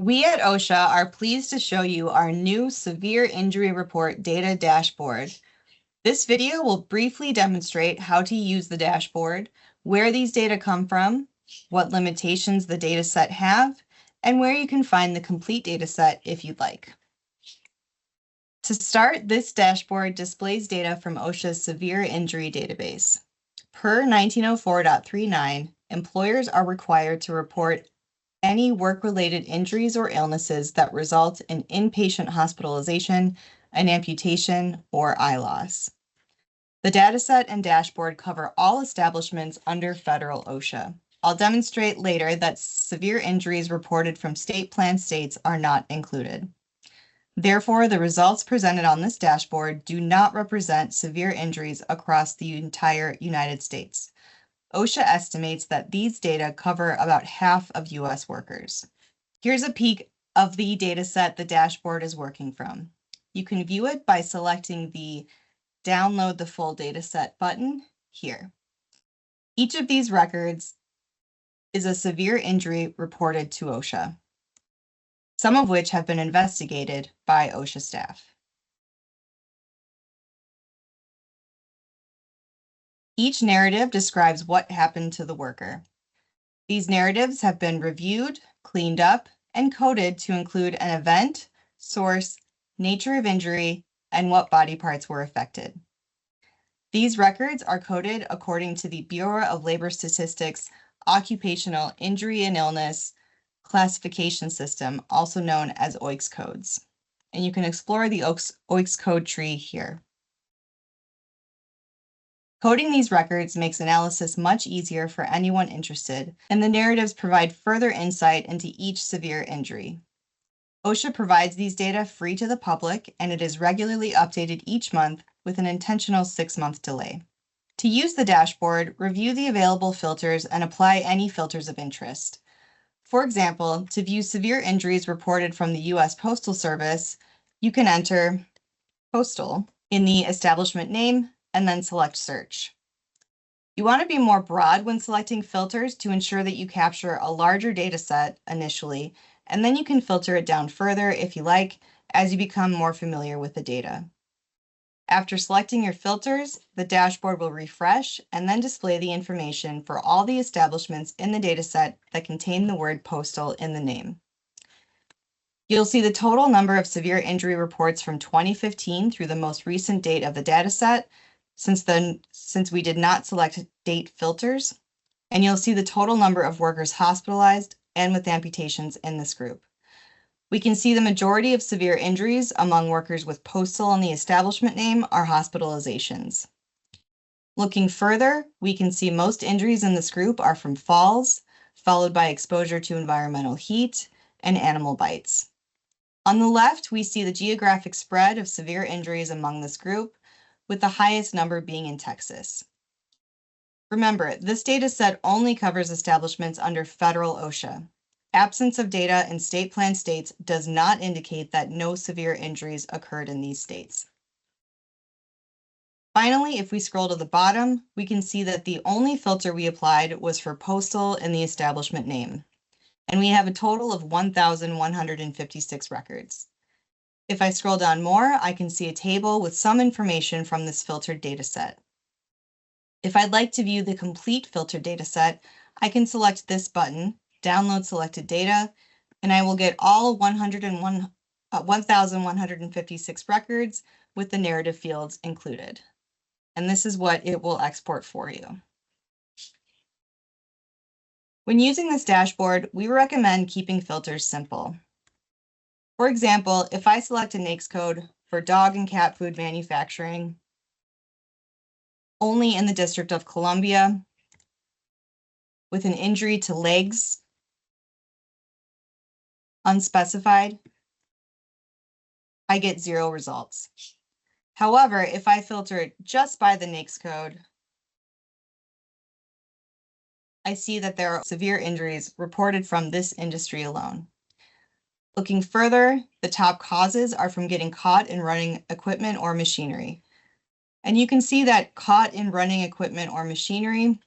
We at OSHA are pleased to show you our new Severe Injury Report Data Dashboard. This video will briefly demonstrate how to use the dashboard, where these data come from, what limitations the dataset have, and where you can find the complete dataset if you'd like. To start, this dashboard displays data from OSHA's Severe Injury Database. Per 1904.39, employers are required to report any work-related injuries or illnesses that result in inpatient hospitalization, an amputation, or eye loss. The dataset and dashboard cover all establishments under federal OSHA. I'll demonstrate later that severe injuries reported from state-planned states are not included. Therefore, the results presented on this dashboard do not represent severe injuries across the entire United States. OSHA estimates that these data cover about half of U.S. workers. Here's a peek of the data set the dashboard is working from. You can view it by selecting the Download the Full Dataset button here. Each of these records is a severe injury reported to OSHA, some of which have been investigated by OSHA staff. Each narrative describes what happened to the worker. These narratives have been reviewed, cleaned up, and coded to include an event, source, nature of injury, and what body parts were affected. These records are coded according to the Bureau of Labor Statistics Occupational Injury and Illness Classification System, also known as OICS codes. And you can explore the OICS code tree here. Coding these records makes analysis much easier for anyone interested, and the narratives provide further insight into each severe injury. OSHA provides these data free to the public, and it is regularly updated each month with an intentional 6-month delay. To use the dashboard, review the available filters and apply any filters of interest. For example, to view severe injuries reported from the U.S. Postal Service, you can enter postal in the establishment name and then select search. You want to be more broad when selecting filters to ensure that you capture a larger data set initially, and then you can filter it down further if you like as you become more familiar with the data. After selecting your filters, the dashboard will refresh and then display the information for all the establishments in the dataset that contain the word postal in the name. You'll see the total number of severe injury reports from 2015 through the most recent date of the dataset, since we did not select date filters, and you'll see the total number of workers hospitalized and with amputations in this group. We can see the majority of severe injuries among workers with postal in the establishment name are hospitalizations. Looking further, we can see most injuries in this group are from falls, followed by exposure to environmental heat and animal bites. On the left, we see the geographic spread of severe injuries among this group, with the highest number being in Texas. Remember, this data set only covers establishments under federal OSHA. Absence of data in state-planned states does not indicate that no severe injuries occurred in these states. Finally, if we scroll to the bottom, we can see that the only filter we applied was for postal in the establishment name, and we have a total of 1,156 records. If I scroll down more, I can see a table with some information from this filtered data set. If I'd like to view the complete filtered data set, I can select this button, Download Selected Data, and I will get all 1,156 records with the narrative fields included. And this is what it will export for you. When using this dashboard, we recommend keeping filters simple. For example, if I select a NAICS code for dog and cat food manufacturing, only in the District of Columbia, with an injury to legs, unspecified, I get 0 results. However, if I filter it just by the NAICS code, I see that there are severe injuries reported from this industry alone. Looking further, the top causes are from getting caught in running equipment or machinery. And you can see that caught in running equipment or machinery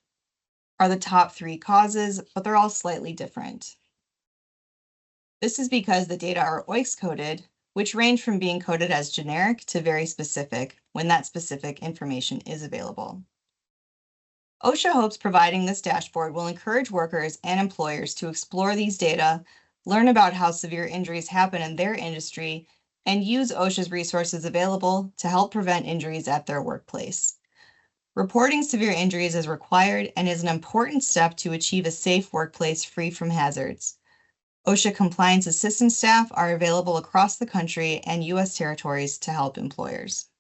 are the top 3 causes, but they're all slightly different. This is because the data are OICS coded, which range from being coded as generic to very specific when that specific information is available. OSHA hopes providing this dashboard will encourage workers and employers to explore these data, learn about how severe injuries happen in their industry, and use OSHA's resources available to help prevent injuries at their workplace. Reporting severe injuries is required and is an important step to achieve a safe workplace free from hazards. OSHA compliance assistance staff are available across the country and U.S. territories to help employers.